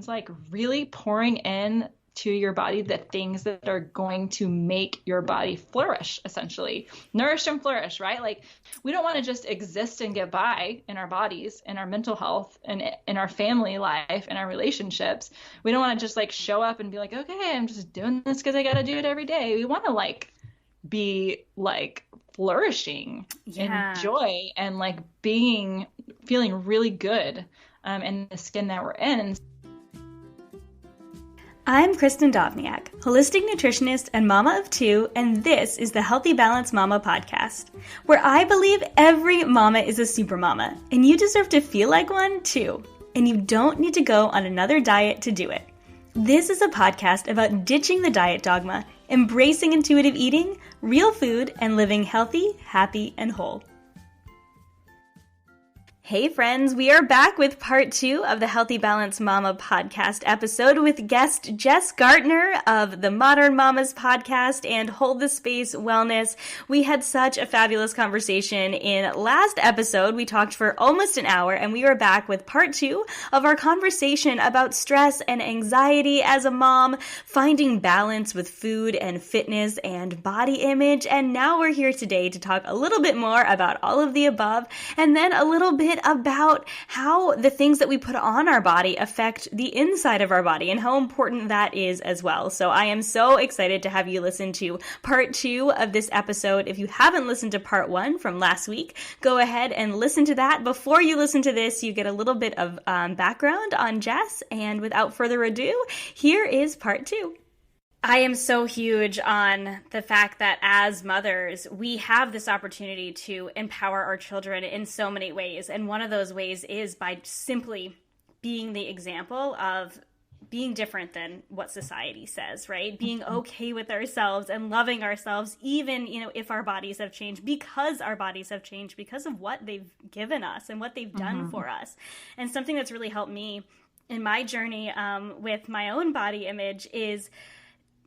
like really pouring in to your body the things that are going to make your body flourish, essentially nourish and flourish, right? Like we don't want to just exist and get by in our bodies, in our mental health, and in our family life, in our relationships. We don't want to just like show up and be like, okay, I'm just doing this because I got to do it every day. We want to like be like flourishing in joy and like feeling really good in the skin that we're in. I'm Kristin Dovbniak, holistic nutritionist and mama of two, and this is the Healthy Balance Mama podcast, where I believe every mama is a super mama, and you deserve to feel like one too, and you don't need to go on another diet to do it. This is a podcast about ditching the diet dogma, embracing intuitive eating, real food, and living healthy, happy, and whole. Hey friends, we are back with part 2 of the Healthy Balance Mama podcast episode with guest Jess Gaertner of the Modern Mamas podcast and Hold the Space Wellness. We had such a fabulous conversation in last episode. We talked for almost an hour, and we are back with part 2 of our conversation about stress and anxiety as a mom, finding balance with food and fitness and body image. And now we're here today to talk a little bit more about all of the above, and then a little bit about how the things that we put on our body affect the inside of our body and how important that is as well. So I am so excited to have you listen to part 2 of this episode. If you haven't listened to part 1 from last week, go ahead and listen to that. Before you listen to this, you get a little bit of background on Jess. And without further ado, here is part 2. I am so huge on the fact that as mothers, we have this opportunity to empower our children in so many ways. And one of those ways is by simply being the example of being different than what society says, right? Being okay with ourselves and loving ourselves, even, if our bodies have changed, because our bodies have changed, because of what they've given us and what they've done for us. And something that's really helped me in my journey with my own body image is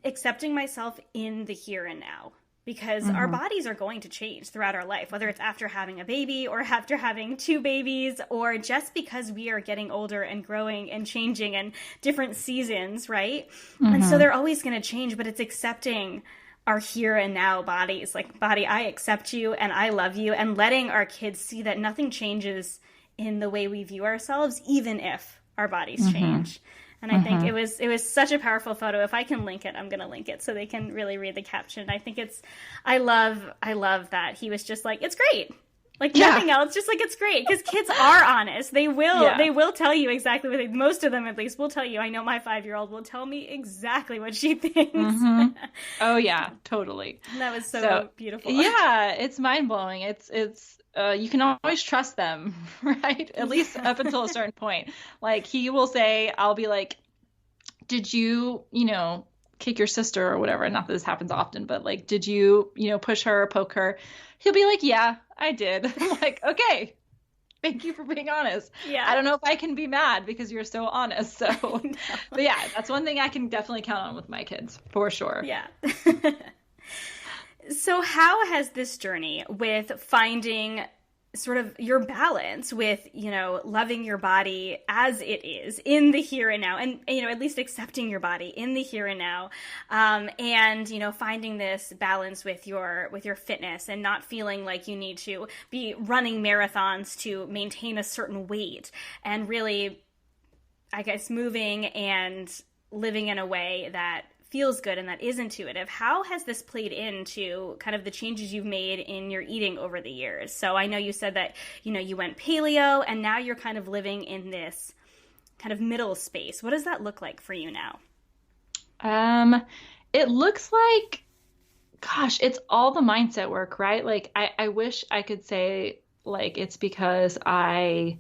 accepting myself in the here and now, because our bodies are going to change throughout our life, whether it's after having a baby or after having 2 babies, or just because we are getting older and growing and changing and different seasons, right? And so they're always going to change, but it's accepting our here and now bodies, like, body, I accept you and I love you, and letting our kids see that nothing changes in the way we view ourselves, even if our bodies change. And I think it was such a powerful photo. If I can link it, I'm going to link it so they can really read the caption. I think I love that he was just like, it's great. Like nothing else, just like, it's great. Because kids are honest. They will tell you exactly what most of them at least will tell you. I know my 5-year-old will tell me exactly what she thinks. Oh yeah, totally. And that was so beautiful. Yeah, it's mind blowing. It's you can always trust them, right? At least up until a certain point. Like he will say, I'll be like, did you, kick your sister or whatever? Not that this happens often, but like, did you, push her or poke her? He'll be like, yeah, I did. I'm like, okay, thank you for being honest. Yeah. I don't know if I can be mad because you're so honest. So, but yeah, that's one thing I can definitely count on with my kids for sure. Yeah. So how has this journey with finding sort of your balance with, loving your body as it is in the here and now, and, at least accepting your body in the here and now, and, finding this balance with your fitness and not feeling like you need to be running marathons to maintain a certain weight, and really, I guess, moving and living in a way that feels good and that is intuitive. How has this played into kind of the changes you've made in your eating over the years? So I know you said that, you went paleo, and now you're kind of living in this kind of middle space. What does that look like for you now? It looks like, gosh, it's all the mindset work, right? Like I wish I could say like, it's because I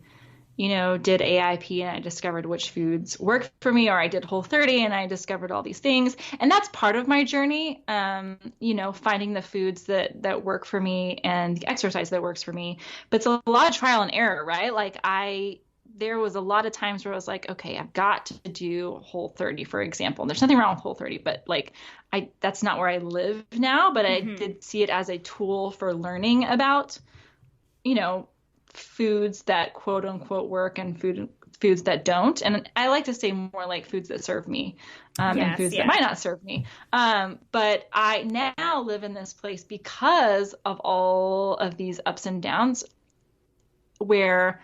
did AIP and I discovered which foods worked for me, or I did Whole30 and I discovered all these things. And that's part of my journey, finding the foods that work for me and the exercise that works for me. But it's a lot of trial and error, right? Like there was a lot of times where I was like, okay, I've got to do Whole30, for example. And there's nothing wrong with Whole30, but like that's not where I live now, but I did see it as a tool for learning about, foods that quote unquote work and foods foods that don't. And I like to say more like foods that serve me, and foods that might not serve me. But I now live in this place because of all of these ups and downs where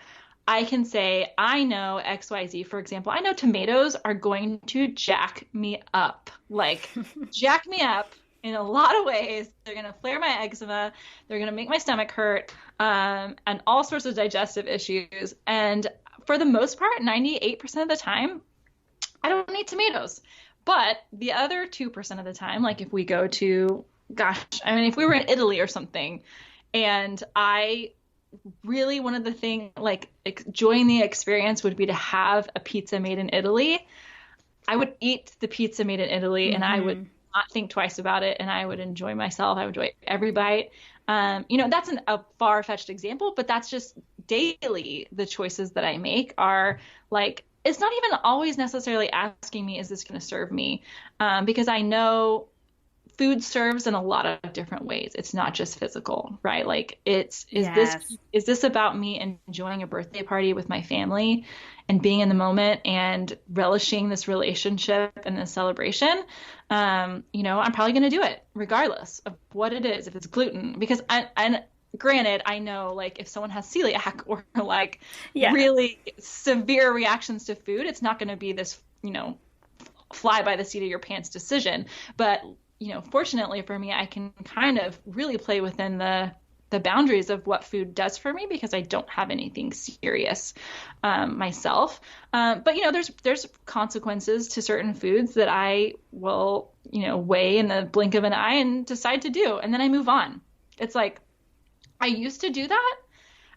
I can say, I know XYZ, for example, I know tomatoes are going to jack me up, like jack me up in a lot of ways. They're going to flare my eczema. They're going to make my stomach hurt, and all sorts of digestive issues. And for the most part, 98% of the time, I don't eat tomatoes. But the other 2% of the time, like if we go to, if we were in Italy or something, and one of the things, like enjoying the experience would be to have a pizza made in Italy. I would eat the pizza made in Italy, and I would not think twice about it, and I would enjoy myself. I would enjoy every bite. That's a far-fetched example, but that's just daily. The choices that I make are like, it's not even always necessarily asking me, is this going to serve me? Because I know food serves in a lot of different ways. It's not just physical, right? Like is this about me enjoying a birthday party with my family and being in the moment and relishing this relationship and this celebration? I'm probably going to do it regardless of what it is, if it's gluten, because granted, I know like if someone has celiac or like really severe reactions to food, it's not going to be this, fly by the seat of your pants decision. But fortunately for me, I can kind of really play within the boundaries of what food does for me because I don't have anything serious myself. But there's consequences to certain foods that I will, weigh in the blink of an eye and decide to do. And then I move on. It's like, I used to do that.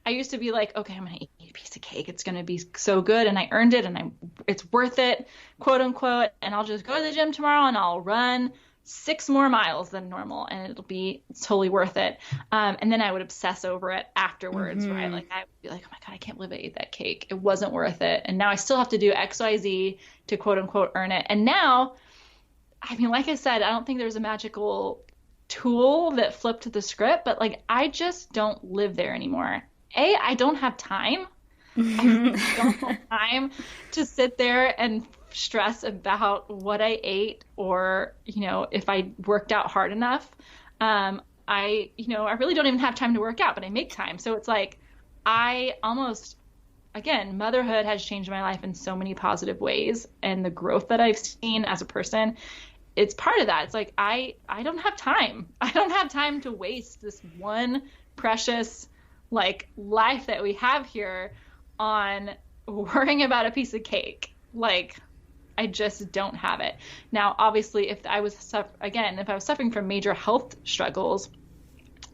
I used to be like, okay, I'm going to eat a piece of cake. It's going to be so good. And I earned it and it's worth it, quote unquote. And I'll just go to the gym tomorrow and I'll run 6 more miles than normal, and it'll be totally worth it. And then I would obsess over it afterwards, right? Like I would be like, oh my God, I can't believe I ate that cake. It wasn't worth it. And now I still have to do XYZ to quote unquote earn it. And now, like I said, I don't think there's a magical tool that flipped the script, but like, I just don't live there anymore. I don't have time. I don't have time to sit there and stress about what I ate or, if I worked out hard enough. I really don't even have time to work out, but I make time. So it's like, motherhood has changed my life in so many positive ways. And the growth that I've seen as a person, it's part of that. It's like, I don't have time. I don't have time to waste this one precious like life that we have here on worrying about a piece of cake. Like, I just don't have it. Now, obviously, if I was suffering from major health struggles,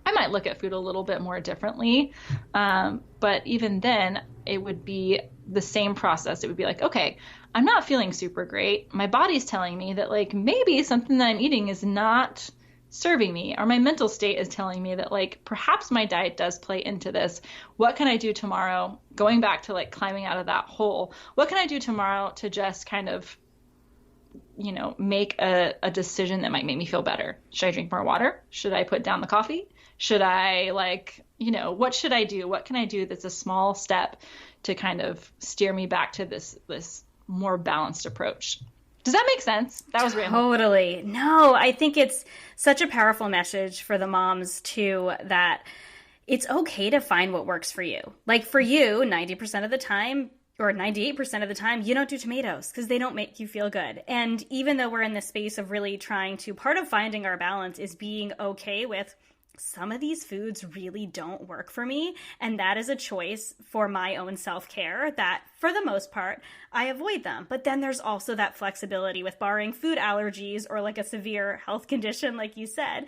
I might look at food a little bit more differently. But even then, it would be the same process. It would be like, okay, I'm not feeling super great. My body's telling me that like maybe something that I'm eating is not serving me, or my mental state is telling me that like perhaps my diet does play into this. What can I do tomorrow? Going back to like climbing out of that hole, what can I do tomorrow to just kind of, make a decision that might make me feel better? Should I drink more water? Should I put down the coffee? Should I what should I do? What can I do that's a small step to kind of steer me back to this more balanced approach? Does that make sense? That was random. Totally. No, I think it's such a powerful message for the moms too, that it's okay to find what works for you. Like for you, 90% of the time or 98% of the time, you don't do tomatoes because they don't make you feel good. And even though we're in the space of really trying to, part of finding our balance is being okay with some of these foods really don't work for me. And that is a choice for my own self-care that for the most part, I avoid them. But then there's also that flexibility with barring food allergies or like a severe health condition, like you said,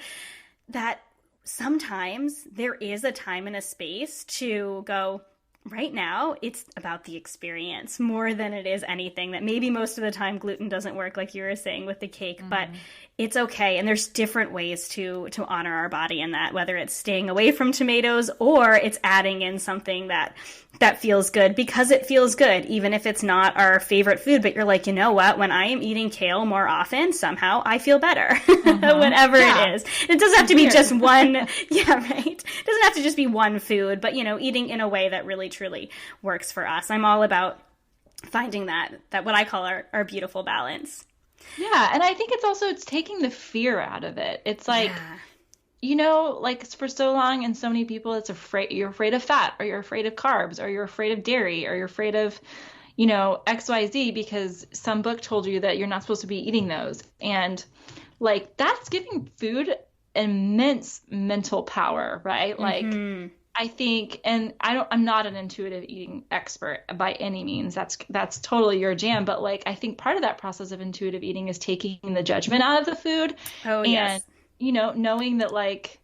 that sometimes there is a time and a space to go, right now, it's about the experience more than it is anything that maybe most of the time gluten doesn't work like you were saying with the cake, but it's okay. And there's different ways to honor our body in that, whether it's staying away from tomatoes or it's adding in something that feels good because it feels good, even if it's not our favorite food. But you're like, you know what? When I am eating kale more often, somehow I feel better, whatever it is. It doesn't have to be just one. Yeah, right. It doesn't have to just be one food, but, eating in a way that really, truly works for us. I'm all about finding that what I call our beautiful balance. Yeah. And I think it's taking the fear out of it. It's like, Yeah. like for so long and so many people, you're afraid of fat, or you're afraid of carbs, or you're afraid of dairy, or you're afraid of, XYZ because some book told you that you're not supposed to be eating those. And like, that's giving food immense mental power, right? Like, I think, and I'm not an intuitive eating expert by any means. That's totally your jam. But like, I think part of that process of intuitive eating is taking the judgment out of the food. Oh, and, yes. Knowing that like,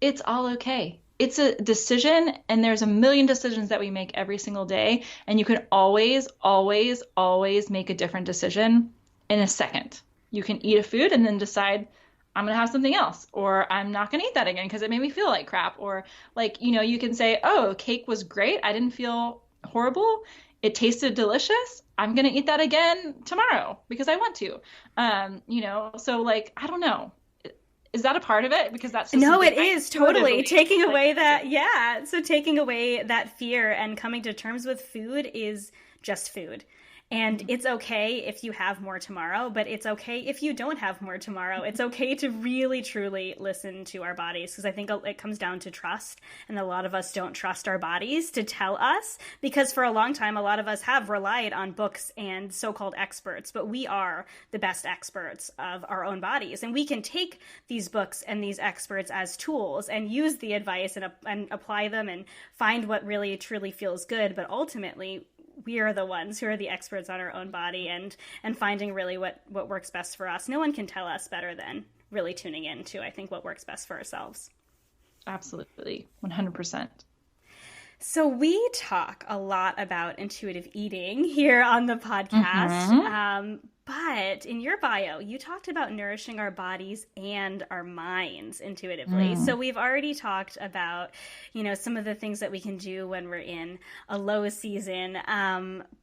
it's all okay. It's a decision, and there's a million decisions that we make every single day. And you can always, always, always make a different decision in a second. You can eat a food and then decide, I'm going to have something else, or I'm not going to eat that again because it made me feel like crap. Or like, you can say, oh, cake was great. I didn't feel horrible. It tasted delicious. I'm going to eat that again tomorrow because I want to. So like, I don't know. Is that a part of it? Because that's just no, it is totally taking like, away that. Yeah. So taking away that fear and coming to terms with food is just food. And it's okay if you have more tomorrow, but it's okay if you don't have more tomorrow. It's okay to really, truly listen to our bodies, because I think it comes down to trust. And a lot of us don't trust our bodies to tell us, because for a long time, a lot of us have relied on books and so-called experts, but we are the best experts of our own bodies. And we can take these books and these experts as tools and use the advice and apply them and find what really, truly feels good. But ultimately, we are the ones who are the experts on our own body and finding really what works best for us. No one can tell us better than really tuning in to, I think, what works best for ourselves. Absolutely. 100%. So we talk a lot about intuitive eating here on the podcast. But in your bio, you talked about nourishing our bodies and our minds intuitively. So we've already talked about, some of the things that we can do when we're in a low season.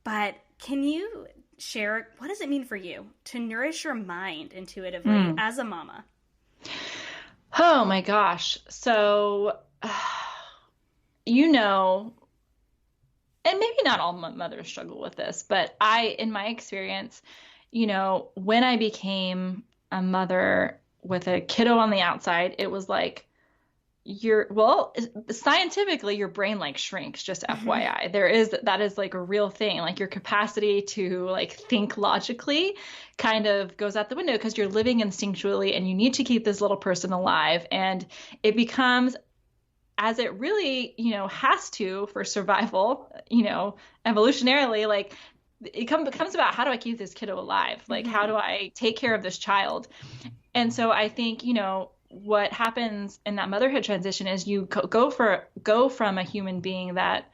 But can you share, what does it mean for you to nourish your mind intuitively as a mama? Oh my gosh. So, and maybe not all mothers struggle with this, but in my experience, when I became a mother with a kiddo on the outside, it was like, scientifically, your brain like shrinks, just FYI. That is like a real thing. Like your capacity to like think logically kind of goes out the window because you're living instinctually and you need to keep this little person alive. And it becomes, as it really, has to for survival, evolutionarily, like it becomes about, how do I keep this kiddo alive? Like, how do I take care of this child? And so I think, what happens in that motherhood transition is you go from a human being that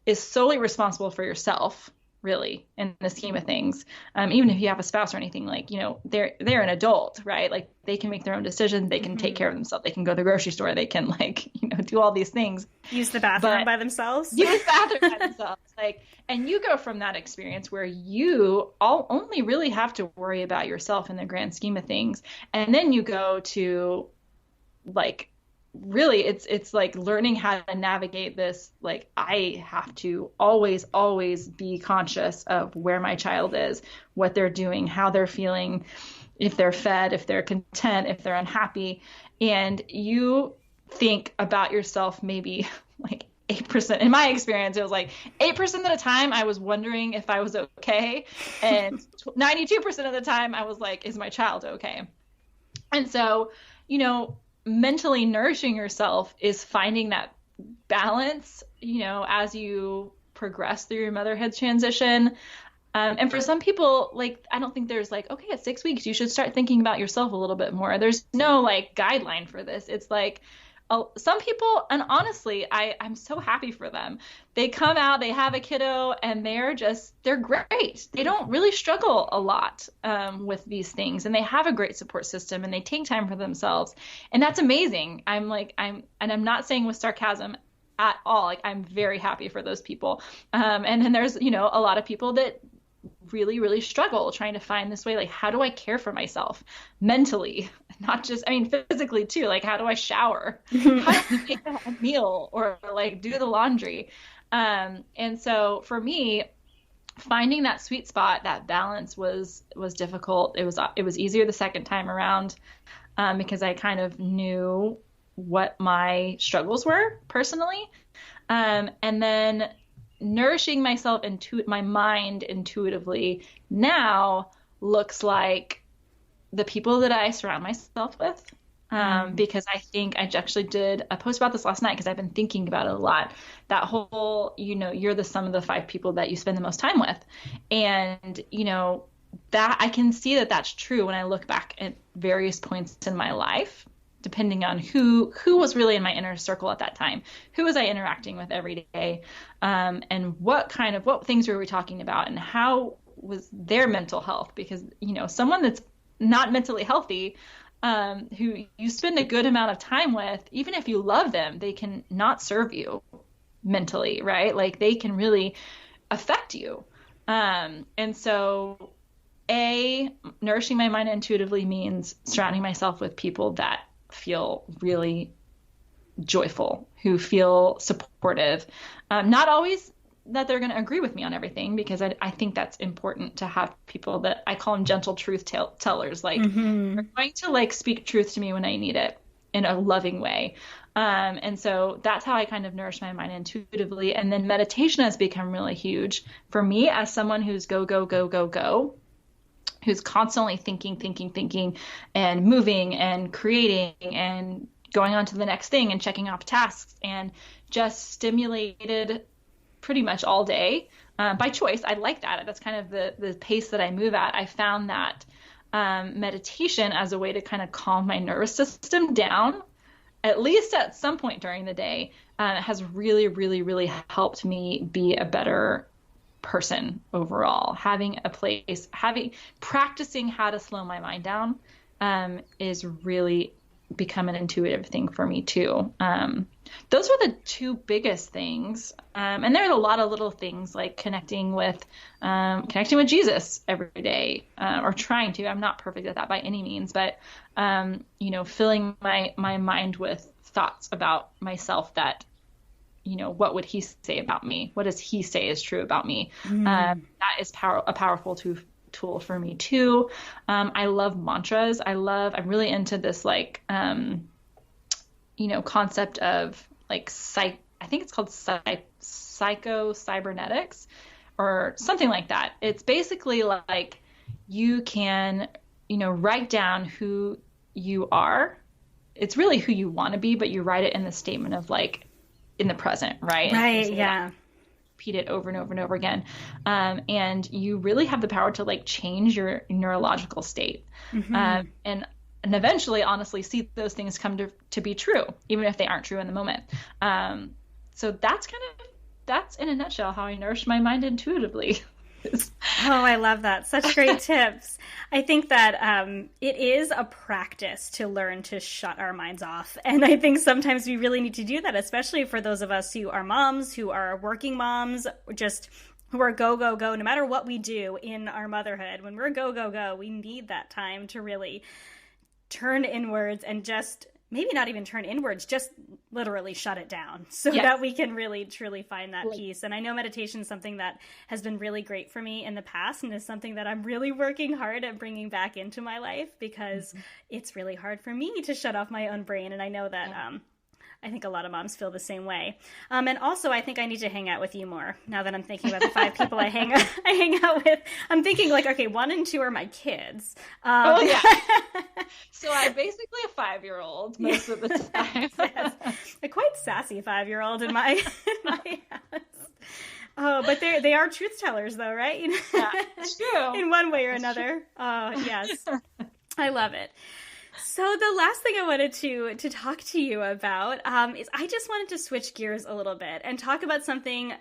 is solely responsible for yourself, really, in the scheme of things. Even if you have a spouse or anything, like, they're an adult, right? Like they can make their own decisions. They can take care of themselves. They can go to the grocery store. They can do all these things. Use the bathroom by themselves. Use the bathroom by themselves. And you go from that experience where you only really have to worry about yourself in the grand scheme of things. And then you go to really it's like learning how to navigate this. Like I have to always be conscious of where my child is, what they're doing, how they're feeling, if they're fed, if they're content, if they're unhappy. And you think about yourself maybe like 8%. In my experience, it was like 8% of the time I was wondering if I was okay, and 92% of the time I was like, is my child okay? And so, mentally nourishing yourself is finding that balance, as you progress through your motherhood transition. And for some people, like, I don't think there's like, okay, at 6 weeks, you should start thinking about yourself a little bit more. There's no like guideline for this. It's like, some people, and honestly, I'm so happy for them. They come out, they have a kiddo, and they're great. They don't really struggle a lot with these things, and they have a great support system, and they take time for themselves, and that's amazing. I'm not saying with sarcasm at all. Like, I'm very happy for those people. And then there's, a lot of people that really, really struggle trying to find this way. Like, how do I care for myself mentally? Not just, physically too. Like, how do I shower? How do I make a meal or like do the laundry? And so for me, finding that sweet spot, that balance was difficult. It was easier the second time around, because I kind of knew what my struggles were personally. And then nourishing myself into my mind intuitively now looks like the people that I surround myself with. Because I think I actually did a post about this last night because I've been thinking about it a lot. That whole, you're the sum of the 5 people that you spend the most time with. And, that I can see that that's true when I look back at various points in my life, depending on who was really in my inner circle at that time, who was I interacting with every day, and what things were we talking about, and how was their mental health? Because, someone that's not mentally healthy, who you spend a good amount of time with, even if you love them, they can not serve you mentally, right? Like they can really affect you. And so nourishing my mind intuitively means surrounding myself with people that feel really joyful, who feel supportive. Not always that they're going to agree with me on everything, because I think that's important to have people that I call them gentle truth tellers. Like they're going to like speak truth to me when I need it in a loving way. And so that's how I kind of nourish my mind intuitively. And then meditation has become really huge for me as someone who's go, go, go, go, go, who's constantly thinking and moving and creating and going on to the next thing and checking off tasks, and just stimulated pretty much all day, by choice. I like that. That's kind of the pace that I move at. I found that meditation as a way to kind of calm my nervous system down, at least at some point during the day, has really, really, really helped me be a better person overall. Practicing how to slow my mind down is really become an intuitive thing for me too. Those were the 2 biggest things. And there's a lot of little things like connecting with Jesus every day, or trying to. I'm not perfect at that by any means, but, filling my mind with thoughts about myself that, what would he say about me? What does he say is true about me? That is a powerful tool for me too. I love mantras. I'm really into this concept of like I think it's called psycho-cybernetics or something like that. It's basically like you can, write down who you are. It's really who you want to be, but you write it in the statement of like in the present, right? Right. Yeah. Repeat it over and over and over again. And you really have the power to like change your neurological state. And eventually, honestly, see those things come to be true, even if they aren't true in the moment. So that's in a nutshell how I nourish my mind intuitively. Oh, I love that. Such great tips. I think that it is a practice to learn to shut our minds off. And I think sometimes we really need to do that, especially for those of us who are moms, who are working moms, just who are go, go, go, no matter what we do in our motherhood. When we're go, go, go, we need that time to really turn inwards and just maybe not even turn inwards, just literally shut it down so that we can really truly find that peace. And I know meditation is something that has been really great for me in the past, and is something that I'm really working hard at bringing back into my life, because it's really hard for me to shut off my own brain. And I know that I think a lot of moms feel the same way. And also, I think I need to hang out with you more now that I'm thinking about the 5 people I hang out with. I'm thinking like, okay, 1 and 2 are my kids. So I'm basically a 5-year-old most of the time. Yes. A quite sassy 5-year-old in my house. Oh, but they are truth tellers though, right? Yeah, it's true. In one way or another. Oh, yes. I love it. So the last thing I wanted to talk to you about is I just wanted to switch gears a little bit and talk about something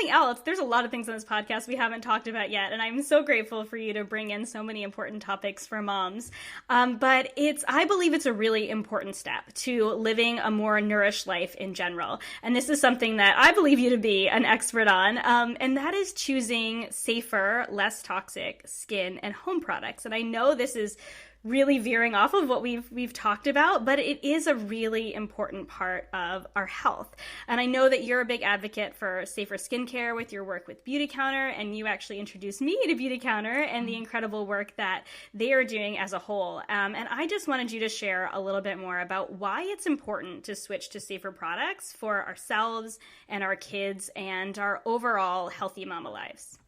else. There's a lot of things on this podcast we haven't talked about yet, and I'm so grateful for you to bring in so many important topics for moms. But I believe it's a really important step to living a more nourished life in general. And this is something that I believe you to be an expert on, and that is choosing safer, less toxic skin and home products. And I know this is really veering off of what we've talked about, but it is a really important part of our health. And I know that you're a big advocate for safer skincare with your work with Beauty Counter, and you actually introduced me to Beauty Counter and the incredible work that they are doing as a whole. And I just wanted you to share a little bit more about why it's important to switch to safer products for ourselves and our kids and our overall healthy mama lives.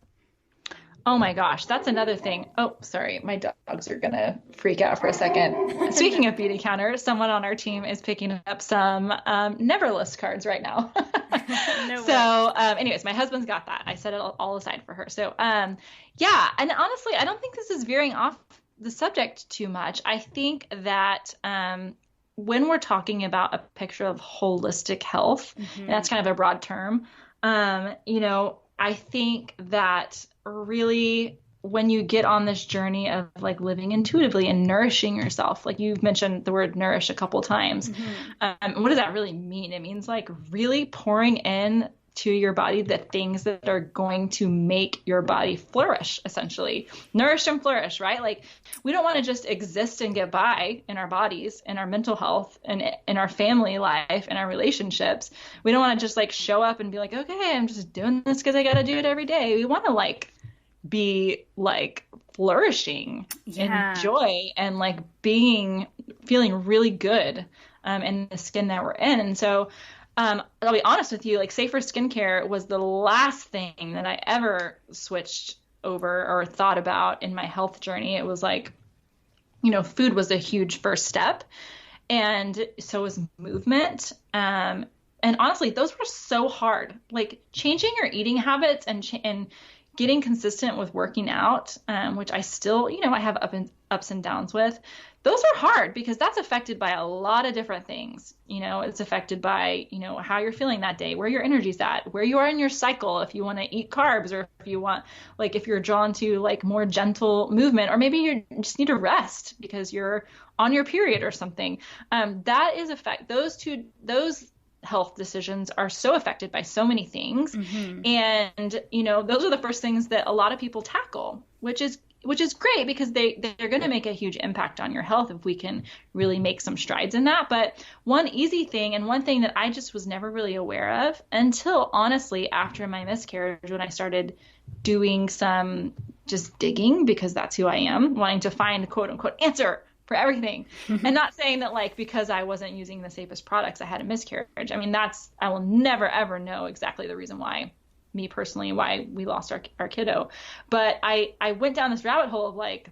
Oh my gosh, that's another thing. Oh, sorry, my dogs are gonna freak out for a second. Speaking of Beauty Counter, someone on our team is picking up some Neverlist cards right now. Anyways, my husband's got that. I set it all aside for her. So yeah, and honestly, I don't think this is veering off the subject too much. I think that when we're talking about a picture of holistic health, and that's kind of a broad term, I think that really when you get on this journey of like living intuitively and nourishing yourself, like you've mentioned the word nourish a couple times. What does that really mean? It means like really pouring in to your body the things that are going to make your body flourish, essentially. Nourish and flourish, right? Like we don't want to just exist and get by in our bodies, in our mental health, and in our family life, and our relationships. We don't want to just like show up and be like, okay, I'm just doing this because I got to do it every day. We want to like be like flourishing in joy and like feeling really good in the skin that we're in. And so I'll be honest with you, like safer skincare was the last thing that I ever switched over or thought about in my health journey. It was like, food was a huge first step, and so was movement. And honestly, those were so hard. Like changing your eating habits and getting consistent with working out, which I still, I have ups and downs with. Those are hard because that's affected by a lot of different things. It's affected by, how you're feeling that day, where your energy's at, where you are in your cycle, if you want to eat carbs, or if you want, like, if you're drawn to like more gentle movement, or maybe you just need to rest because you're on your period or something. That is those health decisions are so affected by so many things. And, those are the first things that a lot of people tackle, which is great because they're going to make a huge impact on your health if we can really make some strides in that. But one easy thing, and one thing that I just was never really aware of until honestly after my miscarriage, when I started doing some just digging, because that's who I am, wanting to find quote unquote answer for everything. And not saying that like because I wasn't using the safest products I had a miscarriage. I mean, I will never ever know exactly the reason why we lost our kiddo. But I went down this rabbit hole of like,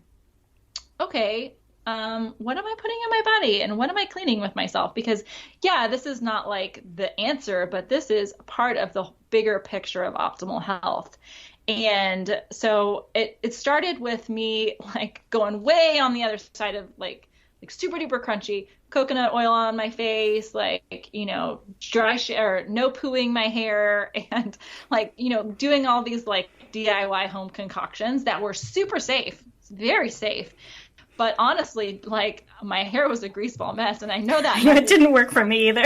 okay, what am I putting in my body and what am I cleaning with myself? Because this is not like the answer, but this is part of the bigger picture of optimal health. And so it started with me like going way on the other side of like super duper crunchy coconut oil on my face, like, dry or no pooing my hair, and like, doing all these like DIY home concoctions that were super safe, very safe. But honestly, like my hair was a greaseball mess, and I know that. It didn't work for me either.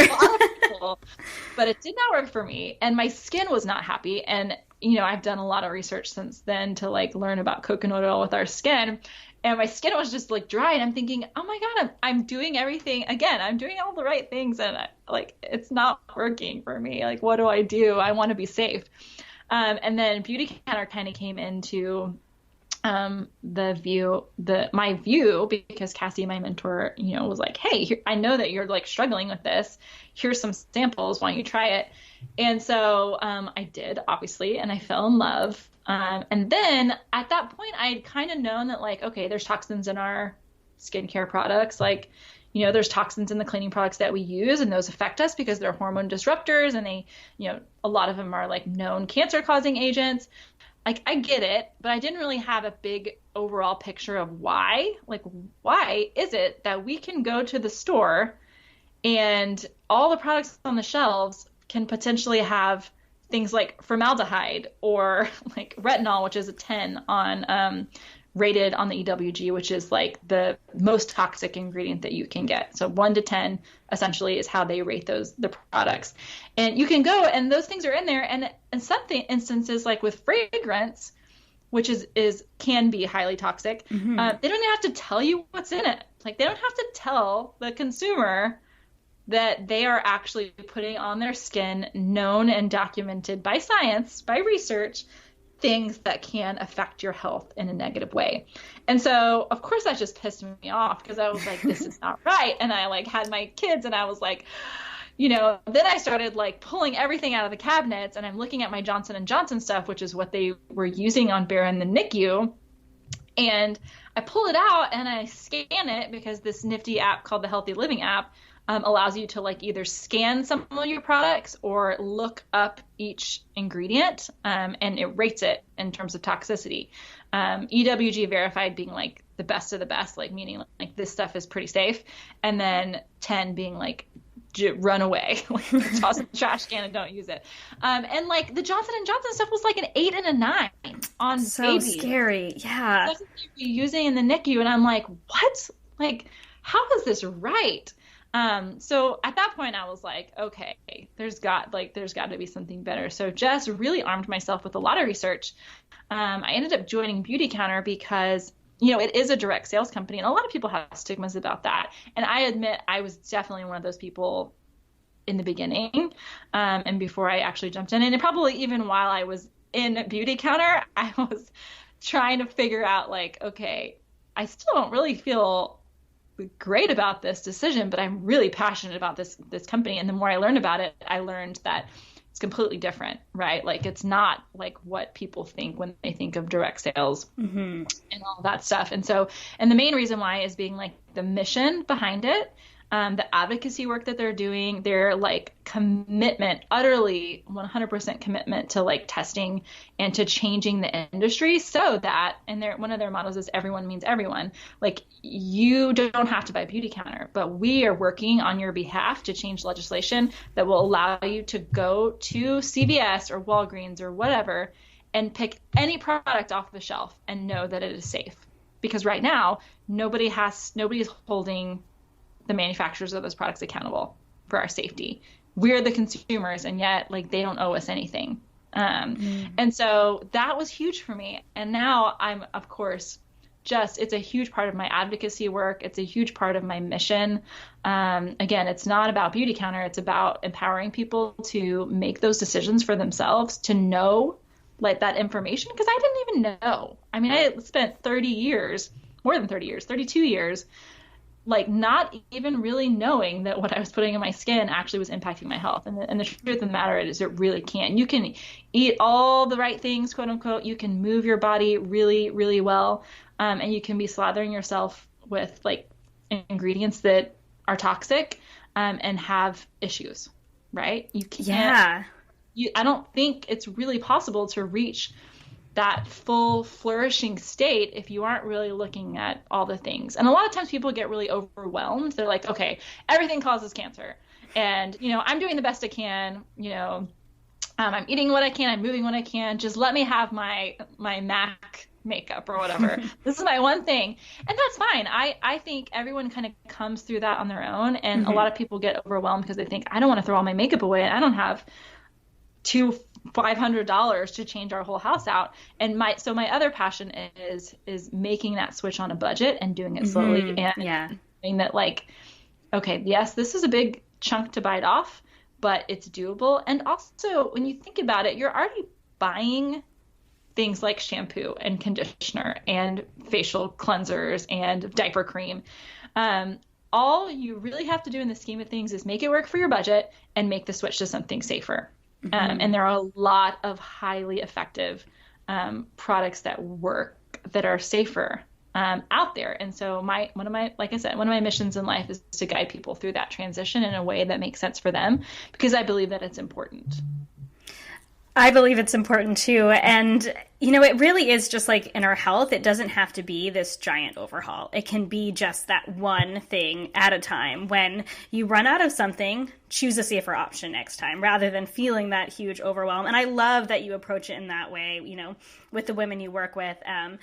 But it did not work for me, and my skin was not happy. And I've done a lot of research since then to like learn about coconut oil with our skin. And my skin was just like dry, and I'm thinking, oh my God, I'm doing everything again. I'm doing all the right things, and it's not working for me. Like, what do? I want to be safe. And then Beauty Counter kind of came into my view, because Cassie, my mentor, was like, hey, I know that you're like struggling with this. Here's some samples. Why don't you try it? And so I did, obviously, and I fell in love. And then at that point, I had kind of known that like, okay, there's toxins in our skincare products. Like, there's toxins in the cleaning products that we use, and those affect us because they're hormone disruptors, and they, a lot of them are like known cancer causing agents. Like, I get it, but I didn't really have a big overall picture of why. Like, why is it that we can go to the store and all the products on the shelves can potentially have things like formaldehyde or like retinol, which is a 10 on rated on the EWG, which is like the most toxic ingredient that you can get. So 1 to 10 essentially is how they rate the products. And you can go and those things are in there. And in some instances, like with fragrance, which is can be highly toxic. Mm-hmm. They don't even have to tell you what's in it. Like, they don't have to tell the consumer that they are actually putting on their skin known and documented by science, by research, things that can affect your health in a negative way. And so, of course, that just pissed me off, because I was like, this is not right. And I like had my kids, and I was like, then I started like pulling everything out of the cabinets, and I'm looking at my Johnson & Johnson stuff, which is what they were using on Bear in the NICU. And I pull it out and I scan it, because this nifty app called the Healthy Living app allows you to like either scan some of your products or look up each ingredient, and it rates it in terms of toxicity. EWG verified being like the best of the best, like meaning like this stuff is pretty safe, and then 10 being like run away, like toss in the trash can and don't use it. And like the Johnson & Johnson stuff was like an 8 and a 9 on so babies. scary. Yeah. That's what they were using in the NICU. And I'm like, what? Like, how is this right? So at that point I was like, okay, there's got to be something better. So Jess really armed myself with a lot of research. I ended up joining Beautycounter because it is a direct sales company, and a lot of people have stigmas about that. And I admit I was definitely one of those people in the beginning, and before I actually jumped in. And probably even while I was in Beautycounter, I was trying to figure out like, okay, I still don't really feel great about this decision, but I'm really passionate about this company. And the more I learned about it, I learned that it's completely different, right? Like, it's not like what people think when they think of direct sales and all that stuff. And the main reason why is being like the mission behind it, the advocacy work that they're doing, their like commitment, utterly 100% commitment to like testing and to changing the industry, so that, and one of their mottos is everyone means everyone. Like, you don't have to buy Beautycounter, but we are working on your behalf to change legislation that will allow you to go to CVS or Walgreens or whatever and pick any product off the shelf and know that it is safe. Because right now, nobody's holding the manufacturers of those products accountable for our safety. We're the consumers, and yet like they don't owe us anything. And so that was huge for me. And now I'm, of course, it's a huge part of my advocacy work. It's a huge part of my mission. Again, it's not about Beautycounter. It's about empowering people to make those decisions for themselves, to know like that information, because I didn't even know. I mean, I spent 32 years, like not even really knowing that what I was putting in my skin actually was impacting my health. And the truth of the matter is it really can. You can eat all the right things, quote unquote. You can move your body really, really well. And you can be slathering yourself with like ingredients that are toxic, and have issues, right? You can't, I don't think it's really possible to reach that full flourishing state if you aren't really looking at all the things. And a lot of times people get really overwhelmed. They're like, okay, everything causes cancer. And, I'm doing the best I can, I'm eating what I can, I'm moving what I can. Just let me have my MAC makeup or whatever. This is my one thing. And that's fine. I think everyone kind of comes through that on their own. And a lot of people get overwhelmed because they think, I don't want to throw all my makeup away, and I don't have $500 to change our whole house out. And my other passion is making that switch on a budget and doing it slowly, and doing that like, okay, yes, this is a big chunk to bite off, but it's doable. And also, when you think about it, you're already buying things like shampoo and conditioner and facial cleansers and diaper cream. All you really have to do in the scheme of things is make it work for your budget and make the switch to something safer. And there are a lot of highly effective products that work, that are safer out there. And so one of my missions in life is to guide people through that transition in a way that makes sense for them, because I believe that it's important. I believe it's important too. And, it really is just like in our health, it doesn't have to be this giant overhaul. It can be just that one thing at a time. When you run out of something, choose a safer option next time rather than feeling that huge overwhelm. And I love that you approach it in that way, with the women you work with. And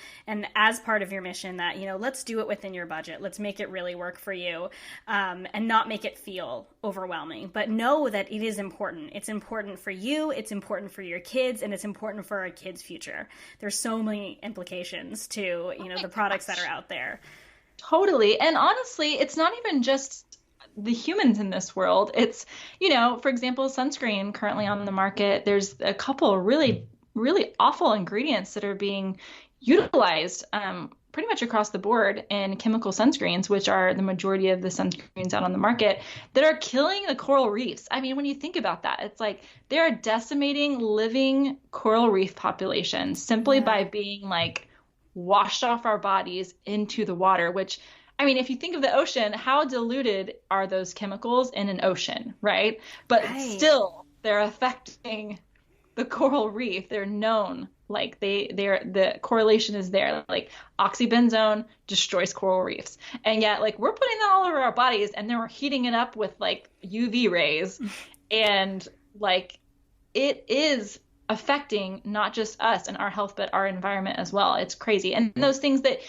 as part of your mission that, let's do it within your budget. Let's make it really work for you, and not make it feel overwhelming, but know that it is important. It's important for you. It's important for your kids, and it's important for our kids' future. There's so many implications to, the products that are out there. Totally. And honestly, it's not even just the humans in this world. It's, for example, sunscreen currently on the market. There's a couple really, really awful ingredients that are being utilized pretty much across the board in chemical sunscreens, which are the majority of the sunscreens out on the market, that are killing the coral reefs. I mean, when you think about that, it's like they're decimating living coral reef populations simply by being like washed off our bodies into the water, which, I mean, if you think of the ocean, how diluted are those chemicals in an ocean, right? But still, they're affecting the coral reef. They're known, like the correlation is there. Like oxybenzone destroys coral reefs, and yet like we're putting that all over our bodies, and then we're heating it up with like UV rays, and like it is affecting not just us and our health, but our environment as well. It's crazy, and those things that.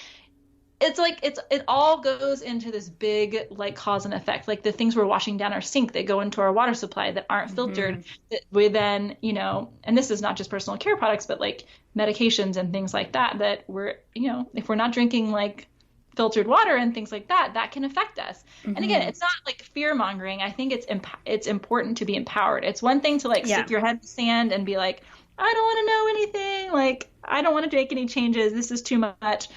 It's like it all goes into this big like cause and effect, like the things we're washing down our sink that go into our water supply that aren't filtered, that we then, and this is not just personal care products, but like medications and things like that we're, if we're not drinking like filtered water and things like that, that can affect us. And again, it's not like fear mongering. I think it's important to be empowered. It's one thing to like stick your head in the sand and be like, I don't want to know anything. Like, I don't want to make any changes. This is too much.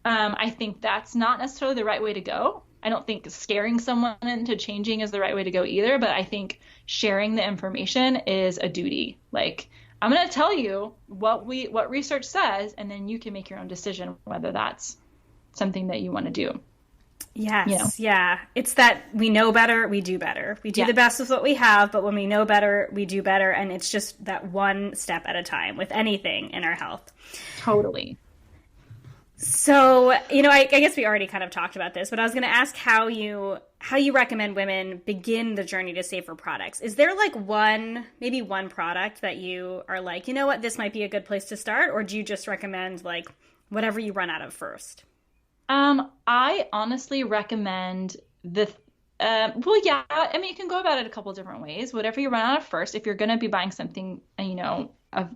I think that's not necessarily the right way to go. I don't think scaring someone into changing is the right way to go either, but I think sharing the information is a duty. Like, I'm going to tell you what research says, and then you can make your own decision whether that's something that you want to do. Yes. Yeah. It's that we know better, we do better. We do the best with what we have, but when we know better, we do better. And it's just that one step at a time with anything in our health. Totally. So, I guess we already kind of talked about this, but I was going to ask how you recommend women begin the journey to safer products. Is there like maybe one product that you are like, you know what, this might be a good place to start? Or do you just recommend like whatever you run out of first? I honestly recommend you can go about it a couple of different ways. Whatever you run out of first, if you're going to be buying something, of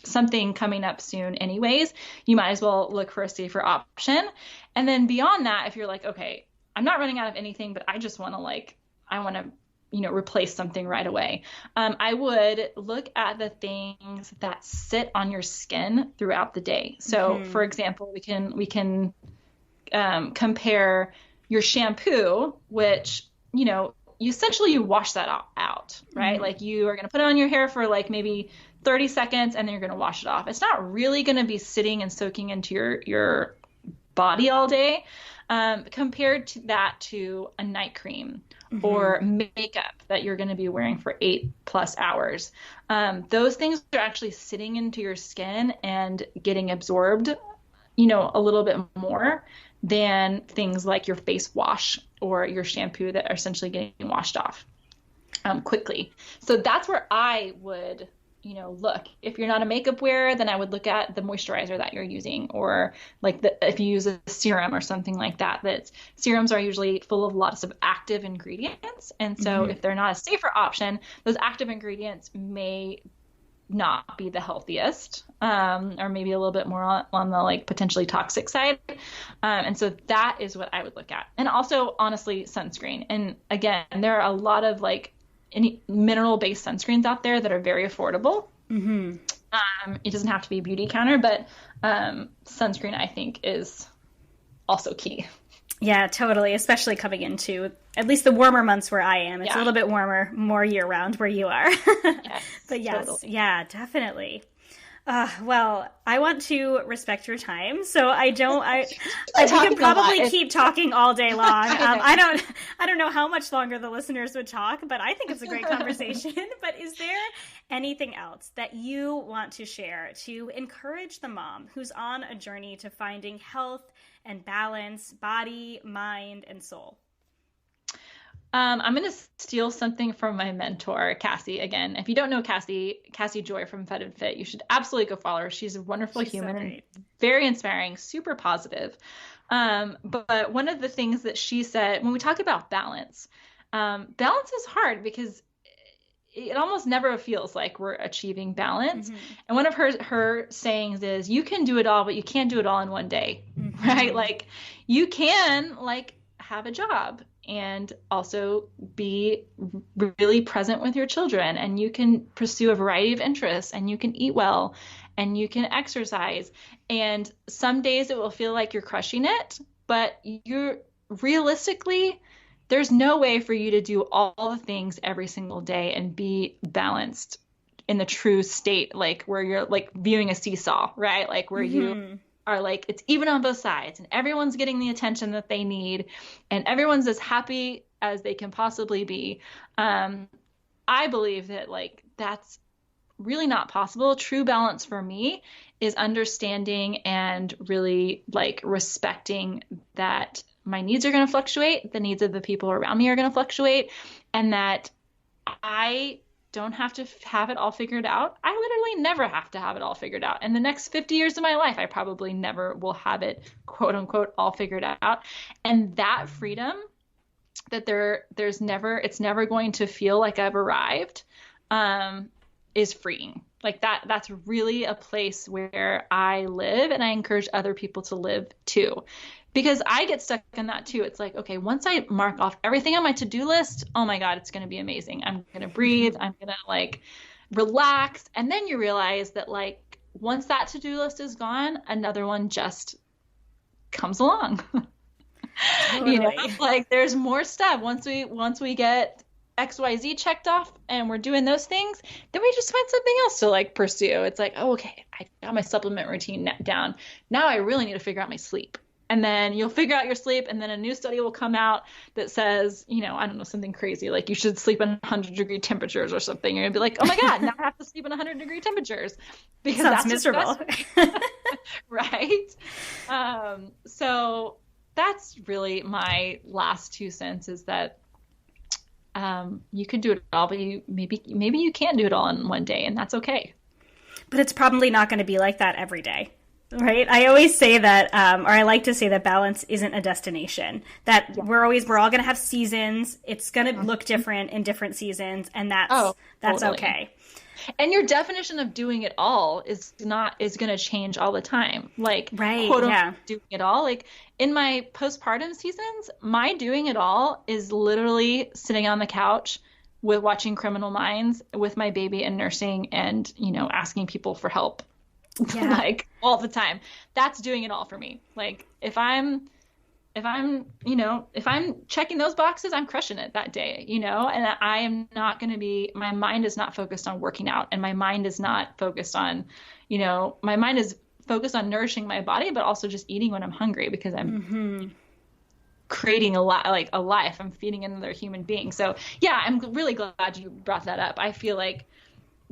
something coming up soon anyways, you might as well look for a safer option. And then beyond that, if you're like, okay, I'm not running out of anything, but I just want to replace something right away. I would look at the things that sit on your skin throughout the day. So for example, we can compare your shampoo, which, you essentially wash that out, right? Like you are going to put it on your hair for like maybe 30 seconds and then you're going to wash it off. It's not really going to be sitting and soaking into your body all day. Compared to that to a night cream or makeup that you're going to be wearing for 8+ hours. Those things are actually sitting into your skin and getting absorbed, a little bit more than things like your face wash or your shampoo that are essentially getting washed off quickly. So that's where I would, look. If you're not a makeup wearer, then I would look at the moisturizer that you're using, or like if you use a serum or something like that. Serums are usually full of lots of active ingredients. And so if they're not a safer option, those active ingredients may not be the healthiest, or maybe a little bit more on the like potentially toxic side. And so that is what I would look at. And also, honestly, sunscreen. And again, there are a lot of like any mineral-based sunscreens out there that are very affordable. It doesn't have to be a beauty counter, but sunscreen, I think, is also key. Yeah, totally. Especially coming into at least the warmer months where I am. It's a little bit warmer, more year-round where you are. Yes, but yes, totally. Yeah, definitely. Well, I want to respect your time, so we could probably keep talking all day long. I don't know how much longer the listeners would talk, but I think it's a great conversation. But is there anything else that you want to share to encourage the mom who's on a journey to finding health and balance, body, mind, and soul? I'm going to steal something from my mentor, Cassie. Again, if you don't know Cassie Joy from Fed and Fit, you should absolutely go follow her. She's a wonderful She's so human and great. very inspiring, super positive. But one of the things that she said when we talk about balance, balance is hard because it almost never feels like we're achieving balance. Mm-hmm. And one of her sayings is, you can do it all, but you can't do it all in one day, Mm-hmm. right? Like you can like have a job and also be really present with your children, and you can pursue a variety of interests, and you can eat well, and you can exercise. And some days it will feel like you're crushing it, but you're realistically, there's no way for you to do all the things every single day and be balanced in the true state, like where you're like viewing a seesaw, right? Like where you Mm-hmm. are like, it's even on both sides and everyone's getting the attention that they need and everyone's as happy as they can possibly be. I believe that like that's really not possible. True balance for me is understanding and really like respecting that my needs are going to fluctuate, the needs of the people around me are going to fluctuate, and that I don't have to have it all figured out. I literally never have to have it all figured out. In the next 50 years of my life, I probably never will have it, quote unquote, all figured out. And that freedom that it's never going to feel like I've arrived, is freeing. Like that's really a place where I live, and I encourage other people to live too. Because I get stuck in that too. It's like, okay, once I mark off everything on my to-do list, oh my God, it's going to be amazing. I'm going to breathe. I'm going to like relax. And then you realize that like, once that to-do list is gone, another one just comes along. Totally. You know, like there's more stuff. Once we get XYZ checked off and we're doing those things, then we just find something else to like pursue. It's like, oh, okay, I got my supplement routine down. Now I really need to figure out my sleep. And then you'll figure out your sleep, and then a new study will come out that says, you know, I don't know, something crazy, like you should sleep in 100-degree temperatures or something. You're gonna be like, oh my God, now I have to sleep in 100-degree temperatures because Sounds that's miserable. right? So that's really my last 2 cents, is that you could do it all, but maybe you can't do it all in one day, and that's okay. But it's probably not going to be like that every day. Right. I always say that, or I like to say that balance isn't a destination, that we're all going to have seasons. It's going to look different in different seasons. And that's totally okay. And your definition of doing it all is going to change all the time. Like, right, quote unquote, doing it all. Like in my postpartum seasons, my doing it all is literally sitting on the couch with watching Criminal Minds with my baby and nursing and, you know, asking people for help. Yeah. Like all the time. That's doing it all for me. Like if I'm checking those boxes, I'm crushing it that day, you know, and I am not going to be, my mind is not focused on working out, and my mind is not focused on, you know, my mind is focused on nourishing my body, but also just eating when I'm hungry, because I'm creating a life. I'm feeding another human being. So yeah, I'm really glad you brought that up. I feel like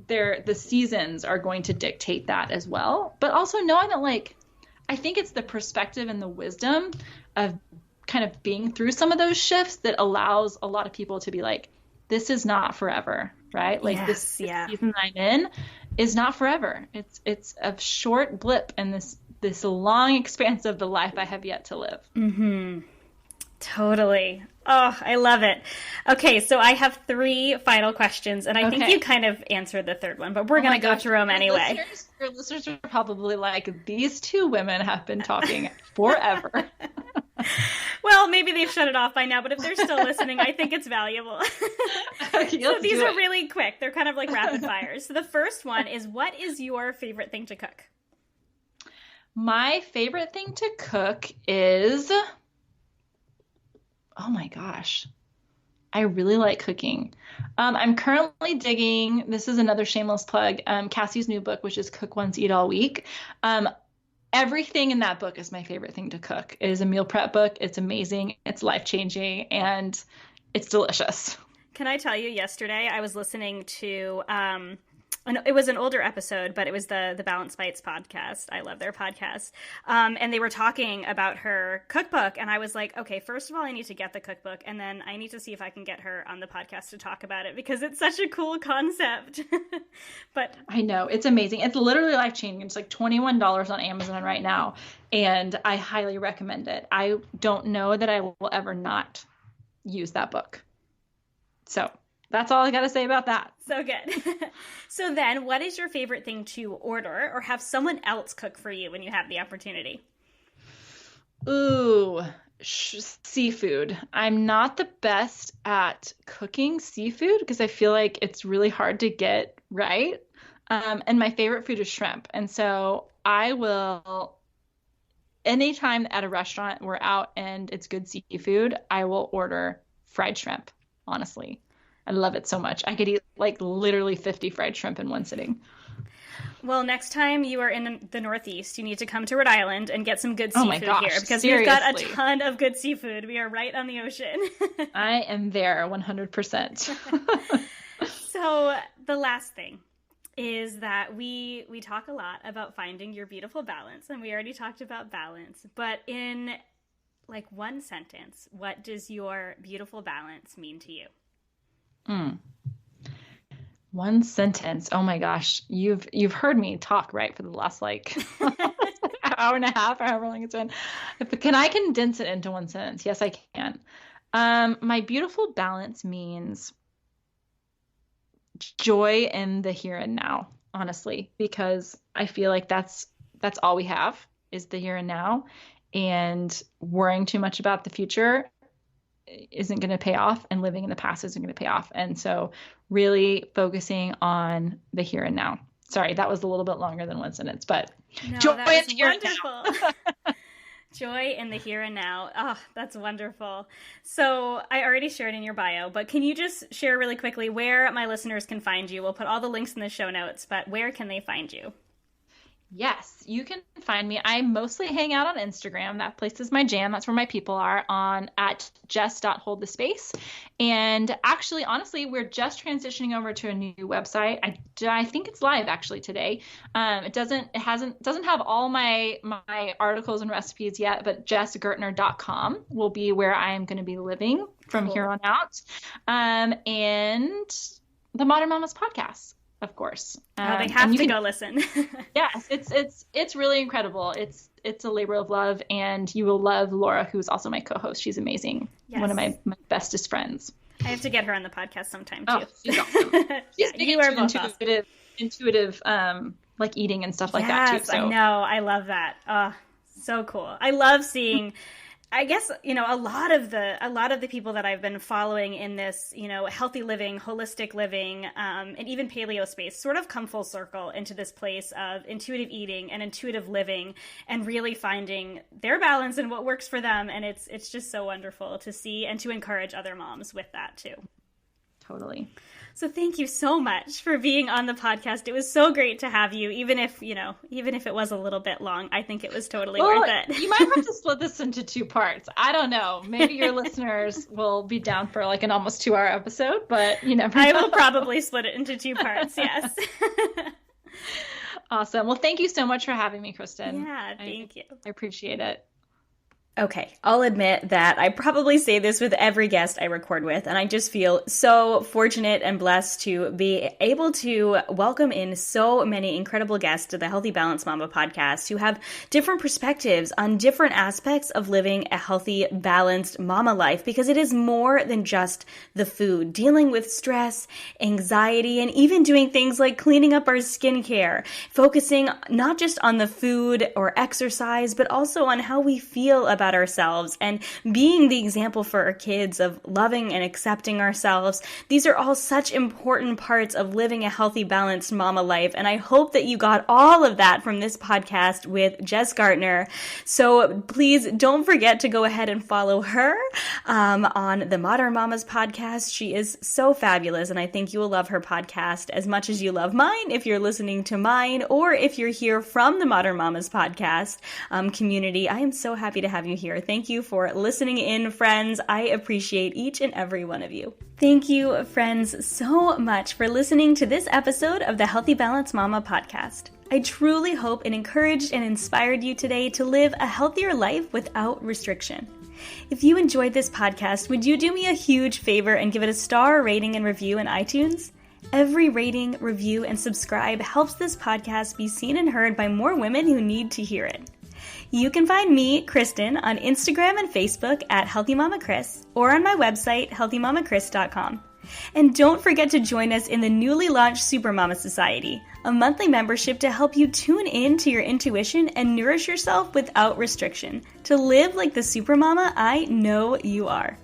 the seasons are going to dictate that as well, but also knowing that, like, I think it's the perspective and the wisdom of kind of being through some of those shifts that allows a lot of people to be like, this is not forever, right? Like this season I'm in is not forever. It's a short blip in this long expanse of the life I have yet to live. Mm-hmm. Totally. Oh, I love it. Okay, so I have 3 final questions, and I think you kind of answered the third one, but we're going to go through them anyway. Your listeners are probably like, these 2 women have been talking forever. Well, maybe they've shut it off by now, but if they're still listening, I think it's valuable. Okay, so these are really quick. They're kind of like rapid fires. So the first one is, what is your favorite thing to cook? My favorite thing to cook is... oh my gosh, I really like cooking. I'm currently digging, this is another shameless plug, Cassie's new book, which is Cook Once, Eat All Week. Everything in that book is my favorite thing to cook. It is a meal prep book. It's amazing. It's life-changing, and it's delicious. Can I tell you, yesterday I was listening to a it was an older episode, but it was the Balance Bites podcast. I love their podcast. And they were talking about her cookbook. And I was like, okay, first of all, I need to get the cookbook. And then I need to see if I can get her on the podcast to talk about it because it's such a cool concept. But I know. It's amazing. It's literally life-changing. It's like $21 on Amazon right now. And I highly recommend it. I don't know that I will ever not use that book. So that's all I got to say about that. So good. So then, what is your favorite thing to order or have someone else cook for you when you have the opportunity? Ooh, seafood. I'm not the best at cooking seafood because I feel like it's really hard to get right. And my favorite food is shrimp. And so I will, anytime at a restaurant we're out and it's good seafood, I will order fried shrimp, honestly. I love it so much. I could eat like literally 50 fried shrimp in one sitting. Well, next time you are in the Northeast, you need to come to Rhode Island and get some good seafood my gosh, here because seriously. we've got a ton of good seafood. We are right on the ocean. I am there 100%. So the last thing is that we talk a lot about finding your beautiful balance, and we already talked about balance, but in like one sentence, what does your beautiful balance mean to you? One sentence. Oh my gosh. You've heard me talk, right, for the last like hour and a half, however long it's been. Can I condense it into one sentence? Yes, I can. My beautiful balance means joy in the here and now, honestly, because I feel like that's all we have is the here and now, and worrying too much about the future isn't going to pay off, and living in the past isn't going to pay off. And so really focusing on the here and now. Sorry, that was a little bit longer than one sentence, but no, joy that in was the here and now. Joy in the here and now. Oh, that's wonderful. So I already shared in your bio, but can you just share really quickly where my listeners can find you? We'll put all the links in the show notes, but where can they find you? Yes, you can find me. I mostly hang out on Instagram. That place is my jam. That's where my people are, on at jess.holdthespace. And actually, honestly, we're just transitioning over to a new website. I think it's live actually today. It doesn't have all my articles and recipes yet, but jessgaertner.com will be where I am going to be living from here on out. And the Modern Mamas podcast, of course. They have to go listen. Yes, it's really incredible. It's a labor of love, and you will love Laura, who's also my co-host. She's amazing. Yes. One of my bestest friends. I have to get her on the podcast sometime too. Oh, she's awesome. She's you are both intuitive, like eating and stuff like that too. So. I know. I love that. Oh, so cool. I love seeing. I guess, a lot of the people that I've been following in this, healthy living, holistic living, and even paleo space sort of come full circle into this place of intuitive eating and intuitive living and really finding their balance and what works for them. And it's just so wonderful to see and to encourage other moms with that too. Totally. So thank you so much for being on the podcast. It was so great to have you, even if it was a little bit long. I think it was totally worth it. You might have to split this into two parts. I don't know. Maybe your listeners will be down for like an almost 2-hour episode, but you never know. I will probably split it into two parts, yes. Awesome. Well, thank you so much for having me, Kristin. Yeah, thank you. I appreciate it. Okay, I'll admit that I probably say this with every guest I record with, and I just feel so fortunate and blessed to be able to welcome in so many incredible guests to the Healthy Balance Mama podcast who have different perspectives on different aspects of living a healthy, balanced mama life, because it is more than just the food. Dealing with stress, anxiety, and even doing things like cleaning up our skincare, focusing not just on the food or exercise, but also on how we feel about ourselves and being the example for our kids of loving and accepting ourselves. These are all such important parts of living a healthy, balanced mama life. And I hope that you got all of that from this podcast with Jess Gaertner. So please don't forget to go ahead and follow her on the Modern Mamas podcast. She is so fabulous, and I think you will love her podcast as much as you love mine if you're listening to mine, or if you're here from the Modern Mamas podcast community. I am so happy to have you you here. Thank you for listening in, friends. I appreciate each and every one of you. Thank you, friends, so much for listening to this episode of the Healthy Balance Mama podcast. I truly hope it encouraged and inspired you today to live a healthier life without restriction. If you enjoyed this podcast, would you do me a huge favor and give it a star rating and review in iTunes? Every rating, review, and subscribe helps this podcast be seen and heard by more women who need to hear it. You can find me, Kristin, on Instagram and Facebook at Healthy Mama Kris or on my website, healthymamakris.com. And don't forget to join us in the newly launched Supermama Society, a monthly membership to help you tune in to your intuition and nourish yourself without restriction, to live like the supermama I know you are.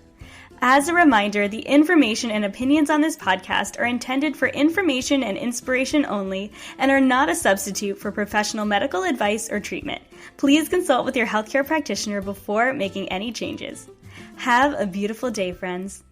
As a reminder, the information and opinions on this podcast are intended for information and inspiration only and are not a substitute for professional medical advice or treatment. Please consult with your healthcare practitioner before making any changes. Have a beautiful day, friends.